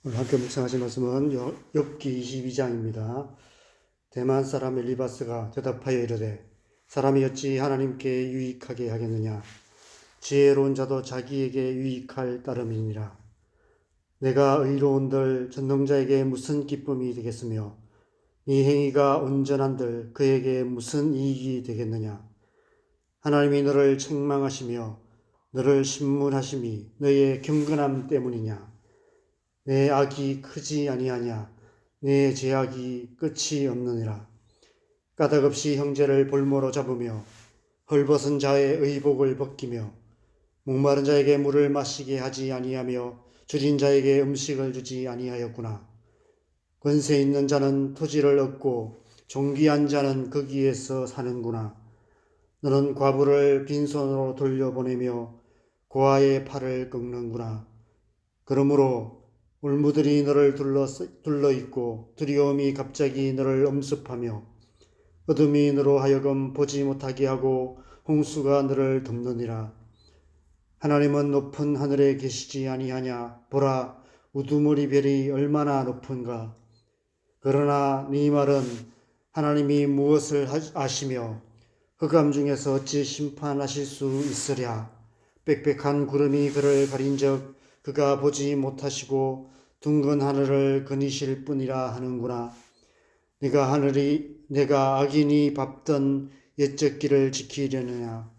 오늘 함께 묵상하실 말씀은 욥기 22장입니다. 대만 사람 엘리바스가 대답하여 이르되 사람이 어찌 하나님께 유익하게 하겠느냐. 지혜로운 자도 자기에게 유익할 따름이니라. 내가 의로운들 전능자에게 무슨 기쁨이 되겠으며 네 행위가 온전한들 그에게 무슨 이익이 되겠느냐. 하나님이 너를 책망하시며 너를 신문하심이 너의 경건함 때문이냐. 내 악이 크지 아니하냐. 내 죄악이 끝이 없느니라. 까닭없이 형제를 볼모로 잡으며 헐벗은 자의 의복을 벗기며 목마른 자에게 물을 마시게 하지 아니하며 줄인 자에게 음식을 주지 아니하였구나. 권세 있는 자는 토지를 얻고 존귀한 자는 거기에서 사는구나. 너는 과부를 빈손으로 돌려보내며 고아의 팔을 꺾는구나. 그러므로 울무들이 너를 둘러있고 두려움이 갑자기 너를 엄습하며 어둠이 너로 하여금 보지 못하게 하고 홍수가 너를 덮느니라. 하나님은 높은 하늘에 계시지 아니하냐. 보라, 우두머리 별이 얼마나 높은가. 그러나 네 말은 하나님이 무엇을 아시며 흑암 중에서 어찌 심판하실 수 있으랴. 빽빽한 구름이 그를 가린적 그가 보지 못하시고 둥근 하늘을 거니실 뿐이라 하는구나. 내가 악인이 밟던 옛적 길을 지키려느냐.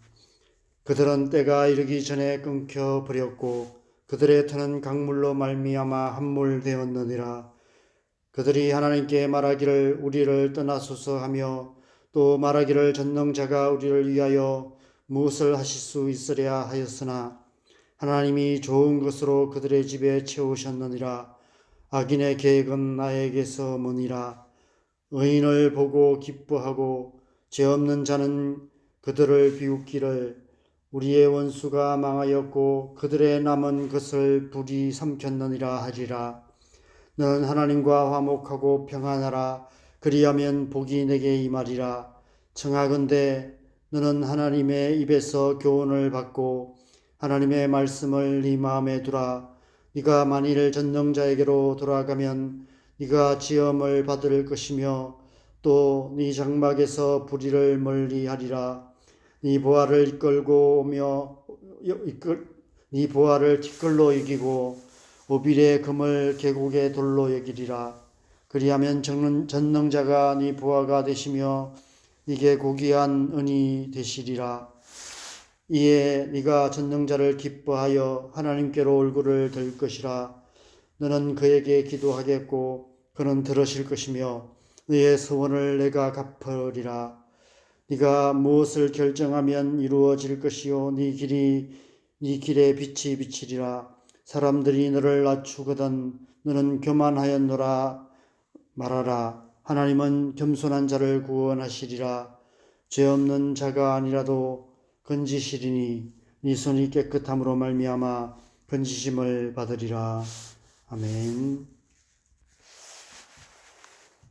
그들은 때가 이르기 전에 끊겨 버렸고 그들의 터는 강물로 말미암아 함몰되었느니라. 그들이 하나님께 말하기를 우리를 떠나소서 하며 또 말하기를 전능자가 우리를 위하여 무엇을 하실 수 있으랴 하였으나 하나님이 좋은 것으로 그들의 집에 채우셨느니라. 악인의 계획은 나에게서 머니라. 의인을 보고 기뻐하고 죄 없는 자는 그들을 비웃기를 우리의 원수가 망하였고 그들의 남은 것을 불이 삼켰느니라 하리라. 너는 하나님과 화목하고 평안하라. 그리하면 복이 내게 임하리라. 청하건대 너는 하나님의 입에서 교훈을 받고 하나님의 말씀을 네 마음에 두라. 네가 만일 전능자에게로 돌아가면 네가 지엄을 받을 것이며 또 네 장막에서 불의를 멀리하리라. 네 보화를 네 보화를 티끌로 이기고 오빌의 금을 계곡의 돌로 여기리라. 그리하면 전능자가 네 보화가 되시며 네게 고귀한 은이 되시리라. 이에 네가 전능자를 기뻐하여 하나님께로 얼굴을 들 것이라. 너는 그에게 기도하겠고 그는 들으실 것이며 너의 소원을 내가 갚으리라. 네가 무엇을 결정하면 이루어질 것이요 네 길에 빛이 비치리라. 사람들이 너를 낮추거든 너는 교만하였노라 말하라. 하나님은 겸손한 자를 구원하시리라. 죄 없는 자가 아니라도 건지시리니 네 손이 깨끗함으로 말미암아 건지심을 받으리라. 아멘.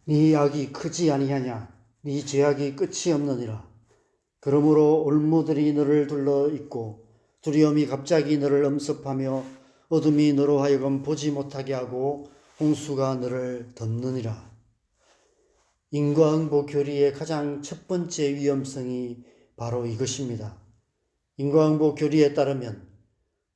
네 악이 크지 아니하냐. 네 죄악이 끝이 없느니라. 그러므로 올무들이 너를 둘러 있고 두려움이 갑자기 너를 엄습하며 어둠이 너로 하여금 보지 못하게 하고 홍수가 너를 덮느니라. 인과응보 교리의 가장 첫 번째 위험성이 바로 이것입니다. 인과응보 교리에 따르면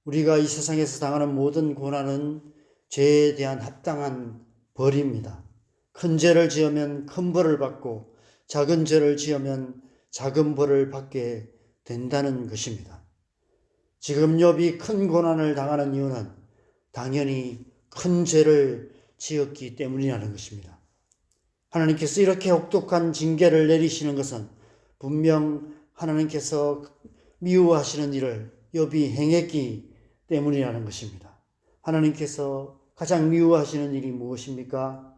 우리가 이 세상에서 당하는 모든 고난은 죄에 대한 합당한 벌입니다. 큰 죄를 지으면 큰 벌을 받고 작은 죄를 지으면 작은 벌을 받게 된다는 것입니다. 지금 욥이 큰 고난을 당하는 이유는 당연히 큰 죄를 지었기 때문이라는 것입니다. 하나님께서 이렇게 혹독한 징계를 내리시는 것은 분명 하나님께서 미워하시는 일을 욥이 행했기 때문이라는 것입니다. 하나님께서 가장 미워하시는 일이 무엇입니까?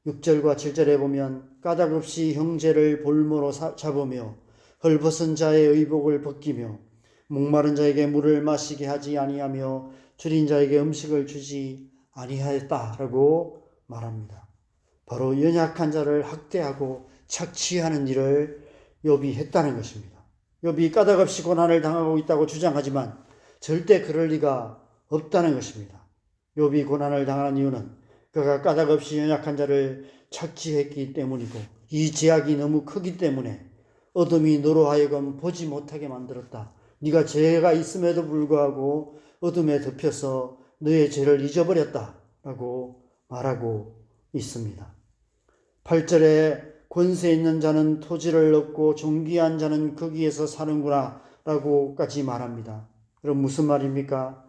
6절과 7절에 보면 까닭없이 형제를 볼모로 잡으며 헐벗은 자의 의복을 벗기며 목마른 자에게 물을 마시게 하지 아니하며 줄인 자에게 음식을 주지 아니하였다라고 말합니다. 바로 연약한 자를 학대하고 착취하는 일을 욥이 했다는 것입니다. 욥이 까닭없이 고난을 당하고 있다고 주장하지만 절대 그럴 리가 없다는 것입니다. 욥이 고난을 당하는 이유는 그가 까닭없이 연약한 자를 착취했기 때문이고, 이 제약이 너무 크기 때문에 어둠이 너로 하여금 보지 못하게 만들었다. 네가 죄가 있음에도 불구하고 어둠에 덮여서 너의 죄를 잊어버렸다 라고 말하고 있습니다. 8절에 권세 있는 자는 토지를 얻고 존귀한 자는 거기에서 사는구나 라고까지 말합니다. 그럼 무슨 말입니까?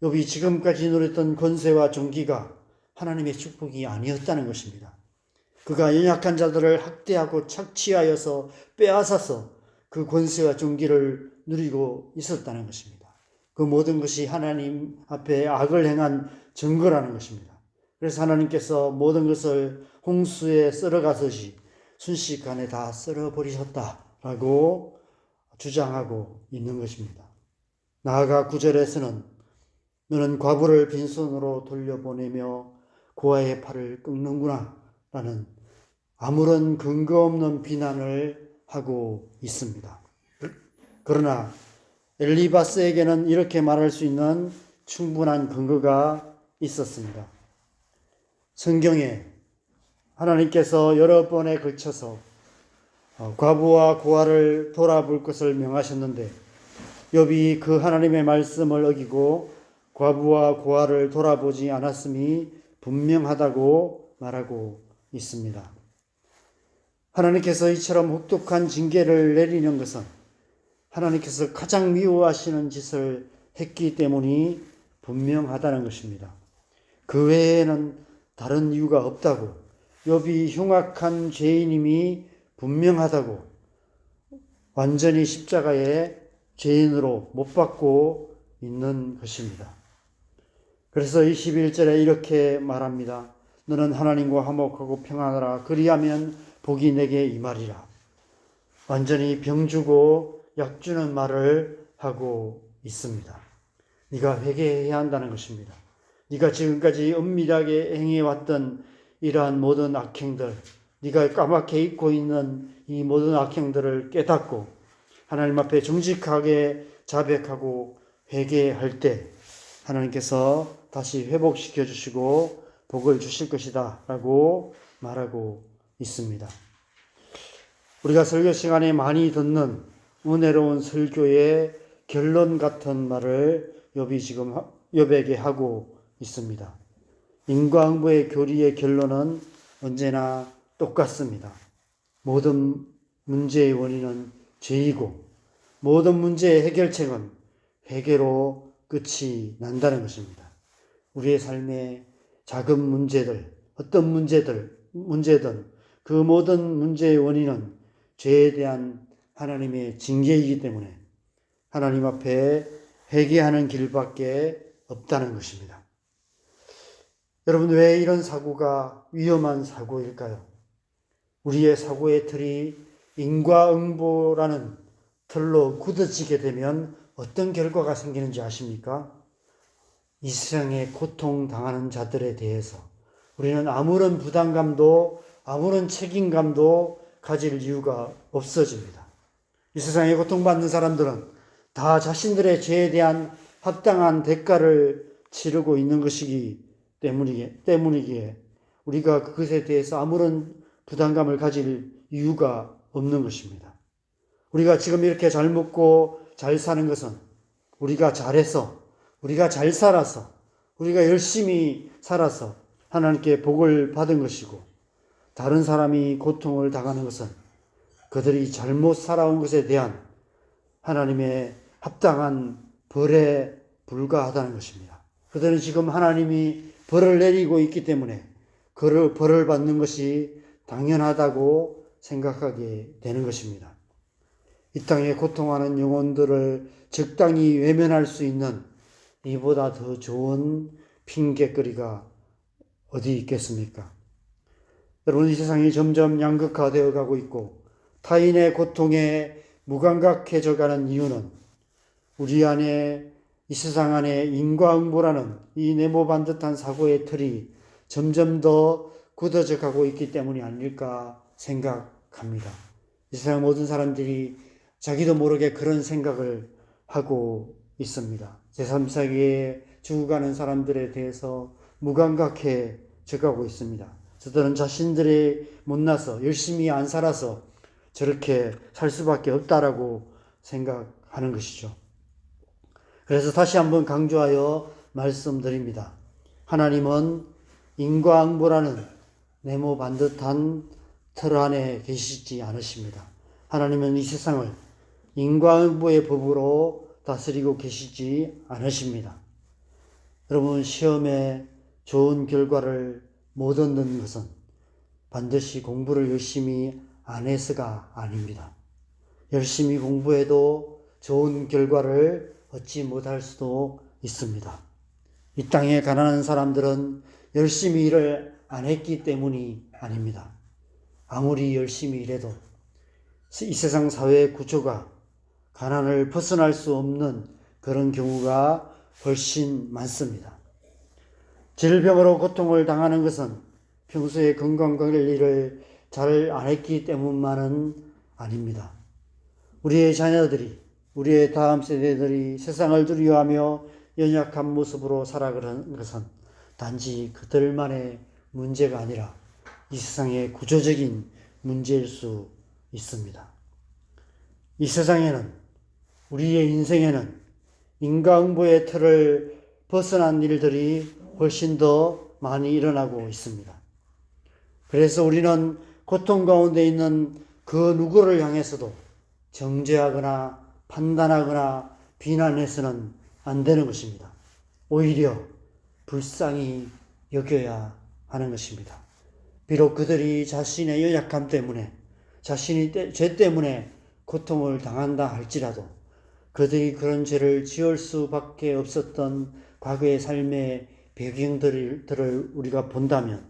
욥이 지금까지 누렸던 권세와 존귀가 하나님의 축복이 아니었다는 것입니다. 그가 연약한 자들을 학대하고 착취하여서 빼앗아서 그 권세와 존귀를 누리고 있었다는 것입니다. 그 모든 것이 하나님 앞에 악을 행한 증거라는 것입니다. 그래서 하나님께서 모든 것을 홍수에 썰어가듯이 순식간에 다 썰어버리셨다라고 주장하고 있는 것입니다. 나아가 9절에서는 너는 과부를 빈손으로 돌려보내며 고아의 팔을 꺾는구나 라는 아무런 근거 없는 비난을 하고 있습니다. 그러나 엘리바스에게는 이렇게 말할 수 있는 충분한 근거가 있었습니다. 성경에 하나님께서 여러 번에 걸쳐서 과부와 고아를 돌아볼 것을 명하셨는데, 욥이 그 하나님의 말씀을 어기고 과부와 고아를 돌아보지 않았음이 분명하다고 말하고 있습니다. 하나님께서 이처럼 혹독한 징계를 내리는 것은 하나님께서 가장 미워하시는 짓을 했기 때문이 분명하다는 것입니다. 그 외에는 다른 이유가 없다고, 욥이 흉악한 죄인임이 분명하다고, 완전히 십자가의 죄인으로 못 박고 있는 것입니다. 그래서 21절에 이렇게 말합니다. 너는 하나님과 화목하고 평안하라. 그리하면 복이 내게 임하리라. 완전히 병주고 약주는 말을 하고 있습니다. 네가 회개해야 한다는 것입니다. 네가 지금까지 은밀하게 행해왔던 이러한 모든 악행들, 네가 까맣게 잊고 있는 이 모든 악행들을 깨닫고 하나님 앞에 정직하게 자백하고 회개할 때 하나님께서 다시 회복시켜 주시고 복을 주실 것이다 라고 말하고 있습니다. 우리가 설교 시간에 많이 듣는 은혜로운 설교의 결론 같은 말을 욥이 지금 욥에게 하고 있습니다. 인과응보의 교리의 결론은 언제나 똑같습니다. 모든 문제의 원인은 죄이고 모든 문제의 해결책은 회개로 끝이 난다는 것입니다. 우리의 삶의 작은 문제들, 어떤 문제든 그 모든 문제의 원인은 죄에 대한 하나님의 징계이기 때문에 하나님 앞에 회개하는 길밖에 없다는 것입니다. 여러분, 왜 이런 사고가 위험한 사고일까요? 우리의 사고의 틀이 인과응보라는 틀로 굳어지게 되면 어떤 결과가 생기는지 아십니까? 이 세상에 고통당하는 자들에 대해서 우리는 아무런 부담감도 아무런 책임감도 가질 이유가 없어집니다. 이 세상에 고통받는 사람들은 다 자신들의 죄에 대한 합당한 대가를 치르고 있는 것이기 때문이기에 우리가 그것에 대해서 아무런 부담감을 가질 이유가 없는 것입니다. 우리가 지금 이렇게 잘 먹고 잘 사는 것은 우리가 잘해서, 우리가 잘 살아서, 우리가 열심히 살아서 하나님께 복을 받은 것이고, 다른 사람이 고통을 당하는 것은 그들이 잘못 살아온 것에 대한 하나님의 합당한 벌에 불과하다는 것입니다. 그들은 지금 하나님이 벌을 내리고 있기 때문에 그 벌을 받는 것이 당연하다고 생각하게 되는 것입니다. 이 땅에 고통하는 영혼들을 적당히 외면할 수 있는 이보다 더 좋은 핑계거리가 어디 있겠습니까? 여러분, 이 세상이 점점 양극화되어 가고 있고 타인의 고통에 무감각해져 가는 이유는 우리 안에, 이 세상 안에 인과응보라는 이 네모 반듯한 사고의 틀이 점점 더 굳어져 가고 있기 때문이 아닐까 생각합니다. 이 세상 모든 사람들이 자기도 모르게 그런 생각을 하고 있습니다. 제3세기의 죽어가는 사람들에 대해서 무감각해져 가고 있습니다. 저들은 자신들이 못나서 열심히 안 살아서 저렇게 살 수밖에 없다라고 생각하는 것이죠. 그래서 다시 한번 강조하여 말씀드립니다. 하나님은 인과응보라는 네모 반듯한 틀 안에 계시지 않으십니다. 하나님은 이 세상을 인과응보의 법으로 다스리고 계시지 않으십니다. 여러분, 시험에 좋은 결과를 못 얻는 것은 반드시 공부를 열심히 안 해서가 아닙니다. 열심히 공부해도 좋은 결과를 얻지 못할 수도 있습니다. 이 땅에 가난한 사람들은 열심히 일을 안 했기 때문이 아닙니다. 아무리 열심히 일해도 이 세상 사회의 구조가 가난을 벗어날 수 없는 그런 경우가 훨씬 많습니다. 질병으로 고통을 당하는 것은 평소에 건강관리를 잘 안 했기 때문만은 아닙니다. 우리의 자녀들이, 우리의 다음 세대들이 세상을 두려워하며 연약한 모습으로 살아가는 것은 단지 그들만의 문제가 아니라 이 세상의 구조적인 문제일 수 있습니다. 이 세상에는, 우리의 인생에는 인과응보의 틀을 벗어난 일들이 훨씬 더 많이 일어나고 있습니다. 그래서 우리는 고통 가운데 있는 그 누구를 향해서도 정죄하거나 판단하거나 비난해서는 안 되는 것입니다. 오히려 불쌍히 여겨야 하는 것입니다. 비록 그들이 자신의 연약함 때문에, 자신이 죄 때문에 고통을 당한다 할지라도 그들이 그런 죄를 지을 수밖에 없었던 과거의 삶의 배경들을 우리가 본다면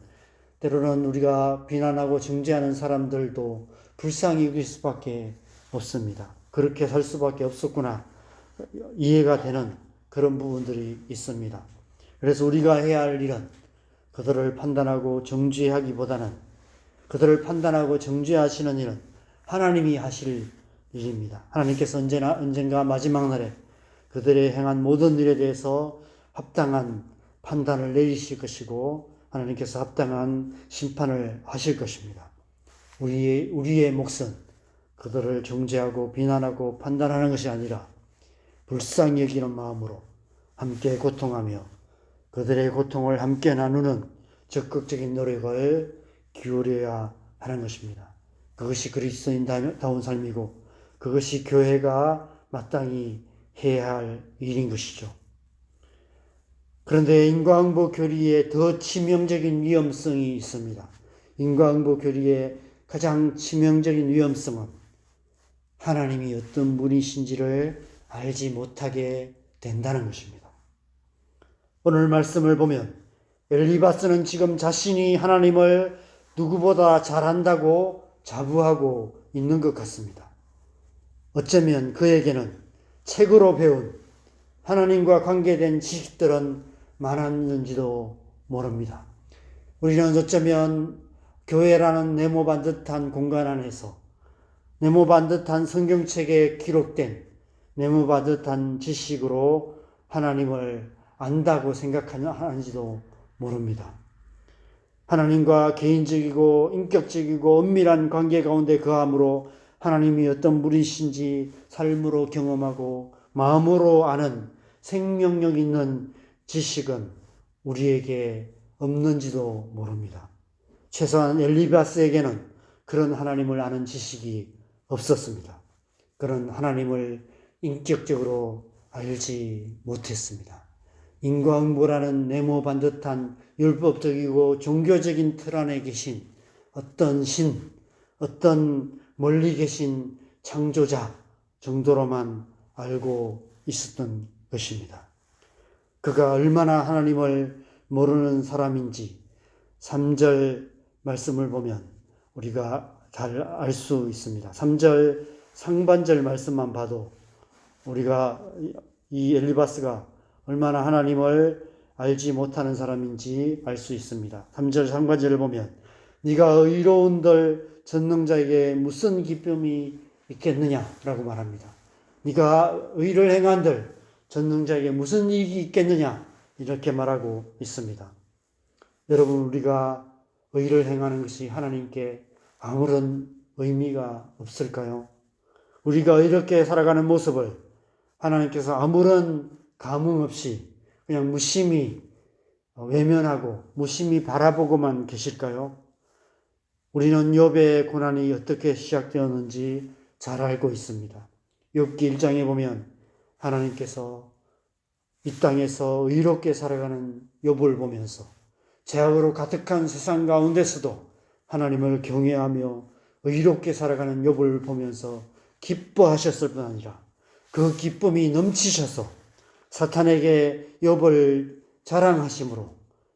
때로는 우리가 비난하고 정죄하는 사람들도 불쌍히 여길 수밖에 없습니다. 그렇게 살 수밖에 없었구나 이해가 되는 그런 부분들이 있습니다. 그래서 우리가 해야 할 일은 그들을 판단하고 정죄하기보다는, 그들을 판단하고 정죄하시는 일은 하나님이 하실 일입니다. 하나님께서 언젠가 마지막 날에 그들의 행한 모든 일에 대해서 합당한 판단을 내리실 것이고 하나님께서 합당한 심판을 하실 것입니다. 우리의 몫은 그들을 정죄하고 비난하고 판단하는 것이 아니라 불쌍히 여기는 마음으로 함께 고통하며 그들의 고통을 함께 나누는 적극적인 노력을 기울여야 하는 것입니다. 그것이 그리스도인다운 삶이고 그것이 교회가 마땅히 해야 할 일인 것이죠. 그런데 인과응보 교리에 더 치명적인 위험성이 있습니다. 인과응보 교리의 가장 치명적인 위험성은 하나님이 어떤 분이신지를 알지 못하게 된다는 것입니다. 오늘 말씀을 보면 엘리바스는 지금 자신이 하나님을 누구보다 잘한다고 자부하고 있는 것 같습니다. 어쩌면 그에게는 책으로 배운 하나님과 관계된 지식들은 많았는지도 모릅니다. 우리는 어쩌면 교회라는 네모 반듯한 공간 안에서 네모 반듯한 성경책에 기록된 네모 반듯한 지식으로 하나님을 안다고 생각하는지도 모릅니다. 하나님과 개인적이고 인격적이고 엄밀한 관계 가운데 거함으로 하나님이 어떤 분이신지 삶으로 경험하고 마음으로 아는 생명력 있는 지식은 우리에게 없는지도 모릅니다. 최소한 엘리바스에게는 그런 하나님을 아는 지식이 없었습니다. 그런 하나님을 인격적으로 알지 못했습니다. 인과응보라는 네모 반듯한 율법적이고 종교적인 틀 안에 계신 어떤 신, 어떤 멀리 계신 창조자 정도로만 알고 있었던 것입니다. 그가 얼마나 하나님을 모르는 사람인지 3절 말씀을 보면 우리가 잘 알 수 있습니다. 3절 상반절 말씀만 봐도 우리가 이 엘리바스가 얼마나 하나님을 알지 못하는 사람인지 알 수 있습니다. 3절 상반절을 보면 네가 의로운들 전능자에게 무슨 기쁨이 있겠느냐라고 말합니다. 네가 의를 행한들 전능자에게 무슨 이익이 있겠느냐? 이렇게 말하고 있습니다. 여러분, 우리가 의를 행하는 것이 하나님께 아무런 의미가 없을까요? 우리가 이렇게 살아가는 모습을 하나님께서 아무런 감흥 없이 그냥 무심히 외면하고 무심히 바라보고만 계실까요? 우리는 욥의 고난이 어떻게 시작되었는지 잘 알고 있습니다. 욥기 1장에 보면 하나님께서 이 땅에서 의롭게 살아가는 욥을 보면서 죄악으로 가득한 세상 가운데서도 하나님을 경외하며 의롭게 살아가는 욥을 보면서 기뻐하셨을 뿐 아니라 그 기쁨이 넘치셔서 사탄에게 욥을 자랑하심으로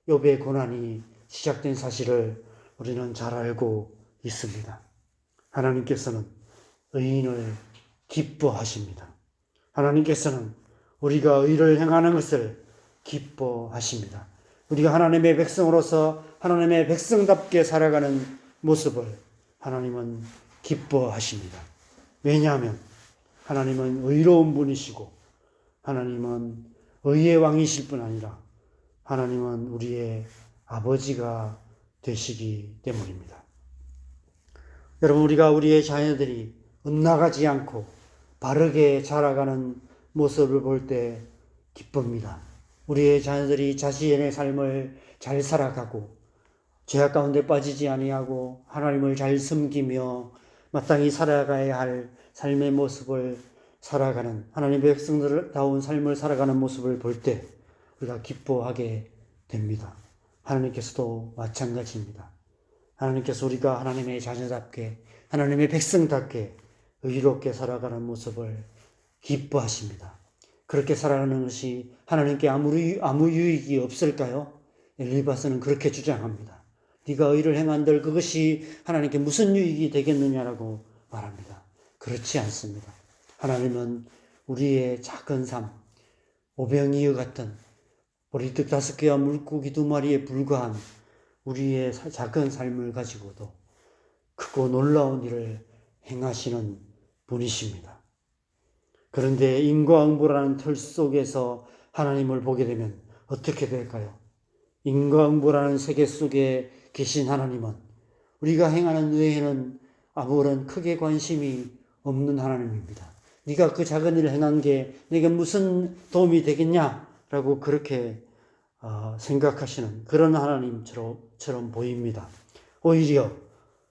욥의 고난이 시작된 사실을 우리는 잘 알고 있습니다. 하나님께서는 의인을 기뻐하십니다. 하나님께서는 우리가 의를 행하는 것을 기뻐하십니다. 우리가 하나님의 백성으로서 하나님의 백성답게 살아가는 모습을 하나님은 기뻐하십니다. 왜냐하면 하나님은 의로운 분이시고 하나님은 의의 왕이실 뿐 아니라 하나님은 우리의 아버지가 되시기 때문입니다. 여러분, 우리가 우리의 자녀들이 엇나가지 않고 바르게 자라가는 모습을 볼 때 기쁩니다. 우리의 자녀들이 자신의 삶을 잘 살아가고 죄악 가운데 빠지지 아니하고 하나님을 잘 섬기며 마땅히 살아가야 할 삶의 모습을 살아가는 하나님의 백성들다운 삶을 살아가는 모습을 볼 때 우리가 기뻐하게 됩니다. 하나님께서도 마찬가지입니다. 하나님께서 우리가 하나님의 자녀답게 하나님의 백성답게 의롭게 살아가는 모습을 기뻐하십니다. 그렇게 살아가는 것이 하나님께 아무 유익이 없을까요? 엘리바스는 그렇게 주장합니다. 네가 의를 행한들 그것이 하나님께 무슨 유익이 되겠느냐라고 말합니다. 그렇지 않습니다. 하나님은 우리의 작은 삶, 오병이어 같은 보리떡 5개와 물고기 2마리에 불과한 우리의 작은 삶을 가지고도 크고 놀라운 일을 행하시는 분이십니다. 그런데 인과응보라는 틀 속에서 하나님을 보게 되면 어떻게 될까요? 인과응보라는 세계 속에 계신 하나님은 우리가 행하는 의에는 아무런 크게 관심이 없는 하나님입니다. 네가 그 작은 일을 행한 게 내게 무슨 도움이 되겠냐라고 그렇게 생각하시는 그런 하나님처럼 보입니다. 오히려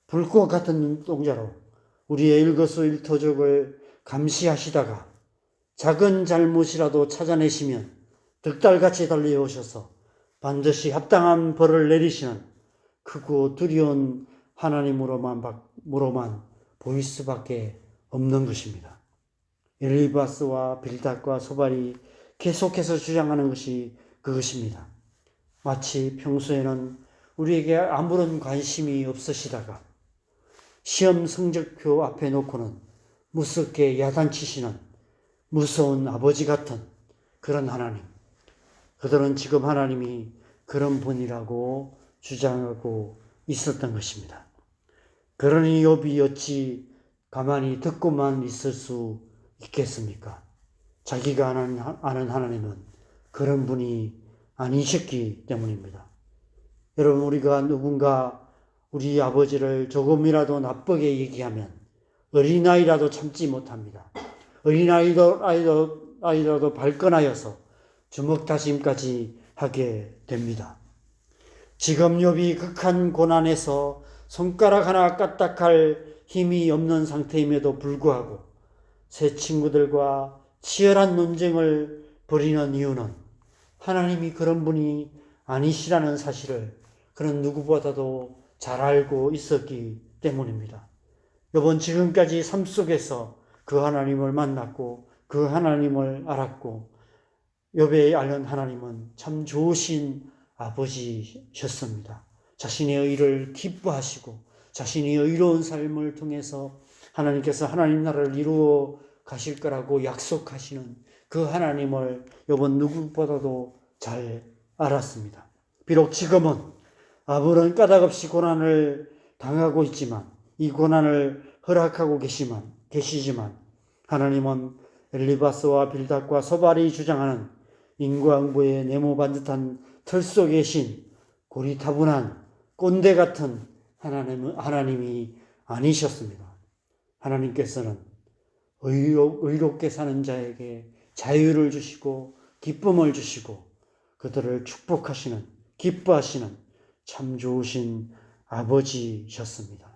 불꽃 같은 눈동자로 우리의 일거수일투족을 감시하시다가 작은 잘못이라도 찾아내시면 득달같이 달려오셔서 반드시 합당한 벌을 내리시는 크고 두려운 하나님으로만 보일 수밖에 없는 것입니다. 엘리바스와 빌닷과 소발이 계속해서 주장하는 것이 그것입니다. 마치 평소에는 우리에게 아무런 관심이 없으시다가 시험 성적표 앞에 놓고는 무섭게 야단치시는 무서운 아버지 같은 그런 하나님. 그들은 지금 하나님이 그런 분이라고 주장하고 있었던 것입니다. 그러니 욥이 어찌 가만히 듣고만 있을 수 있겠습니까? 자기가 아는 하나님은 그런 분이 아니셨기 때문입니다. 여러분, 우리가 누군가 우리 아버지를 조금이라도 나쁘게 얘기하면 어린아이라도 참지 못합니다. 어린아이라도 발끈하여서 주먹다짐까지 하게 됩니다. 지금 욥이 극한 고난에서 손가락 하나 까딱할 힘이 없는 상태임에도 불구하고 새 친구들과 치열한 논쟁을 벌이는 이유는 하나님이 그런 분이 아니시라는 사실을 그는 누구보다도 잘 알고 있었기 때문입니다. 욥은 지금까지 삶 속에서 그 하나님을 만났고 그 하나님을 알았고 욥의 아는 하나님은 참 좋으신 아버지셨습니다. 자신의 의를 기뻐하시고 자신이 의로운 삶을 통해서 하나님께서 하나님 나라를 이루어 가실 거라고 약속하시는 그 하나님을 욥은 누구보다도 잘 알았습니다. 비록 지금은 아무런 까닭 없이 고난을 당하고 있지만 이 고난을 허락하고 계시지만 하나님은 엘리바스와 빌닷과 소발이 주장하는 인과응보의 네모 반듯한 틀 속에 계신 고리타분한 꼰대 같은 하나님이 아니셨습니다. 하나님께서는 의롭게 사는 자에게 자유를 주시고 기쁨을 주시고 그들을 축복하시는, 기뻐하시는 참 좋으신 아버지셨습니다.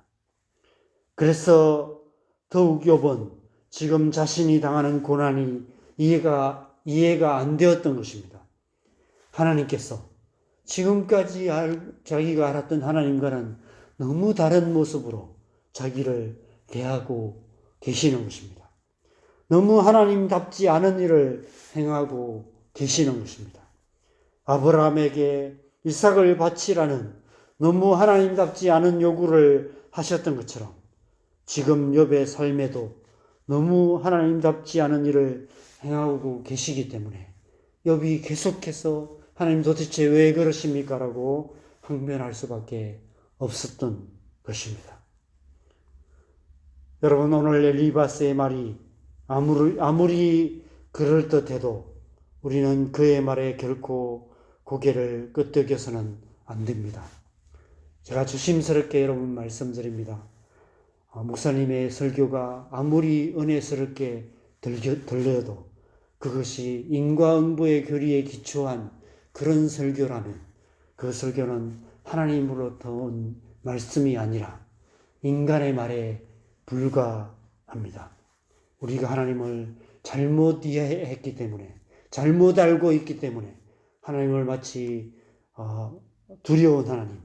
그래서 더욱 요번 지금 자신이 당하는 고난이 이해가 안 되었던 것입니다. 하나님께서 지금까지 자기가 알았던 하나님과는 너무 다른 모습으로 자기를 대하고 계시는 것입니다. 너무 하나님답지 않은 일을 행하고 계시는 것입니다. 아브라함에게 이삭을 바치라는 너무 하나님답지 않은 요구를 하셨던 것처럼 지금 욥의 삶에도 너무 하나님답지 않은 일을 행하고 계시기 때문에 욥이 계속해서 하나님 도대체 왜 그러십니까? 라고 항변할 수밖에 없었던 것입니다. 여러분, 오늘 엘리바스의 말이 아무리 그럴듯해도 우리는 그의 말에 결코 고개를 끄덕여서는 안 됩니다. 제가 조심스럽게 여러분 말씀드립니다. 목사님의 설교가 아무리 은혜스럽게 들려도 그것이 인과응보의 교리에 기초한 그런 설교라면 그 설교는 하나님으로부터 온 말씀이 아니라 인간의 말에 불과합니다. 우리가 하나님을 잘못 이해했기 때문에, 잘못 알고 있기 때문에 하나님을 마치 두려운 하나님,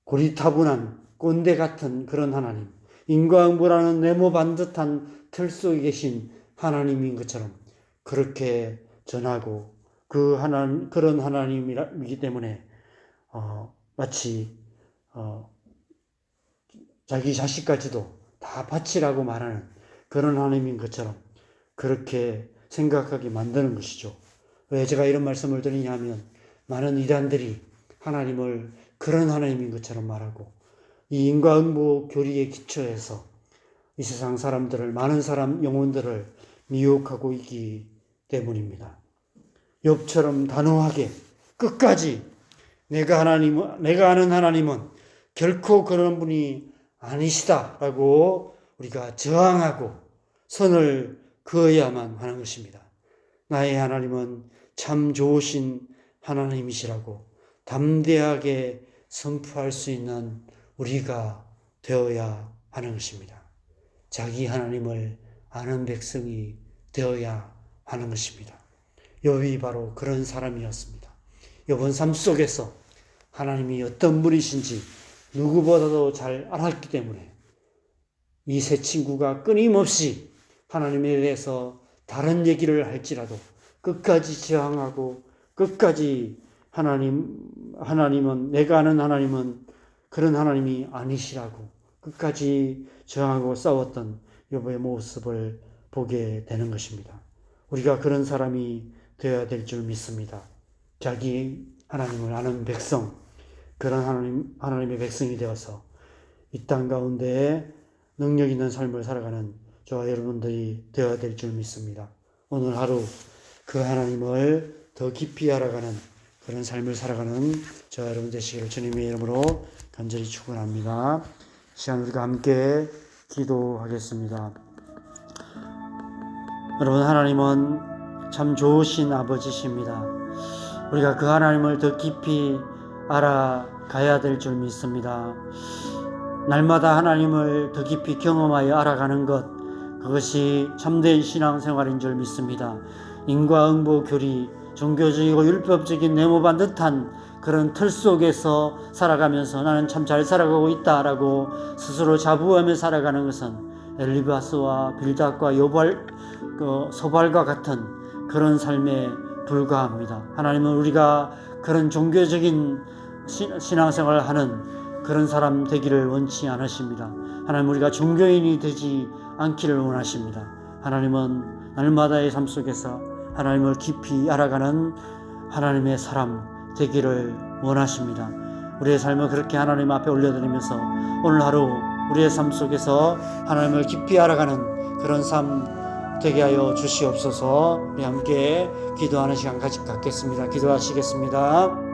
고리타분한 꼰대 같은 그런 하나님, 인과응보라는 네모 반듯한 틀 속에 계신 하나님인 것처럼 그렇게 전하고 그런 하나님이기 때문에 마치 자기 자식까지도 다 바치라고 말하는 그런 하나님인 것처럼 그렇게 생각하게 만드는 것이죠. 왜 제가 이런 말씀을 드리냐면 많은 이단들이 하나님을 그런 하나님인 것처럼 말하고 이 인과응보 교리에 기초해서 이 세상 사람들을, 많은 사람 영혼들을 미혹하고 있기 때문입니다. 욥처럼 단호하게 끝까지 내가 아는 하나님은 결코 그런 분이 아니시다라고 우리가 저항하고 선을 그어야만 하는 것입니다. 나의 하나님은 참 좋으신 하나님이시라고 담대하게 선포할 수 있는 우리가 되어야 하는 것입니다. 자기 하나님을 아는 백성이 되어야 하는 것입니다. 욥이 바로 그런 사람이었습니다. 욥은 삶 속에서 하나님이 어떤 분이신지 누구보다도 잘 알았기 때문에 이 세 친구가 끊임없이 하나님에 대해서 다른 얘기를 할지라도 끝까지 저항하고 끝까지 하나님은 내가 아는 하나님은 그런 하나님이 아니시라고 끝까지 저항하고 싸웠던 욥의 모습을 보게 되는 것입니다. 우리가 그런 사람이 되어야 될 줄 믿습니다. 자기 하나님을 아는 백성, 그런 하나님의 백성이 되어서 이 땅 가운데 능력 있는 삶을 살아가는 저와 여러분들이 되어야 될 줄 믿습니다. 오늘 하루 그 하나님을 더 깊이 알아가는 그런 삶을 살아가는 저와 여러분 되시기를 주님의 이름으로 간절히 축원합니다. 시간 우리가 함께 기도하겠습니다. 여러분, 하나님은 참 좋으신 아버지십니다. 우리가 그 하나님을 더 깊이 알아가야 될 줄 믿습니다. 날마다 하나님을 더 깊이 경험하여 알아가는 것, 그것이 참된 신앙생활인 줄 믿습니다. 인과응보 교리, 종교적이고 율법적인 네모 반듯한 그런 틀 속에서 살아가면서 나는 참 잘 살아가고 있다라고 스스로 자부하며 살아가는 것은 엘리바스와 빌닷과 소발과 같은 그런 삶에 불과합니다. 하나님은 우리가 그런 종교적인 신앙생활을 하는 그런 사람 되기를 원치 않으십니다. 하나님, 우리가 종교인이 되지 않기를 원하십니다. 하나님은 날마다의 삶 속에서 하나님을 깊이 알아가는 하나님의 사람 되기를 원하십니다. 우리의 삶을 그렇게 하나님 앞에 올려드리면서 오늘 하루 우리의 삶 속에서 하나님을 깊이 알아가는 그런 삶 되게 하여 주시옵소서. 우리 함께 기도하는 시간 갖겠습니다. 기도하시겠습니다.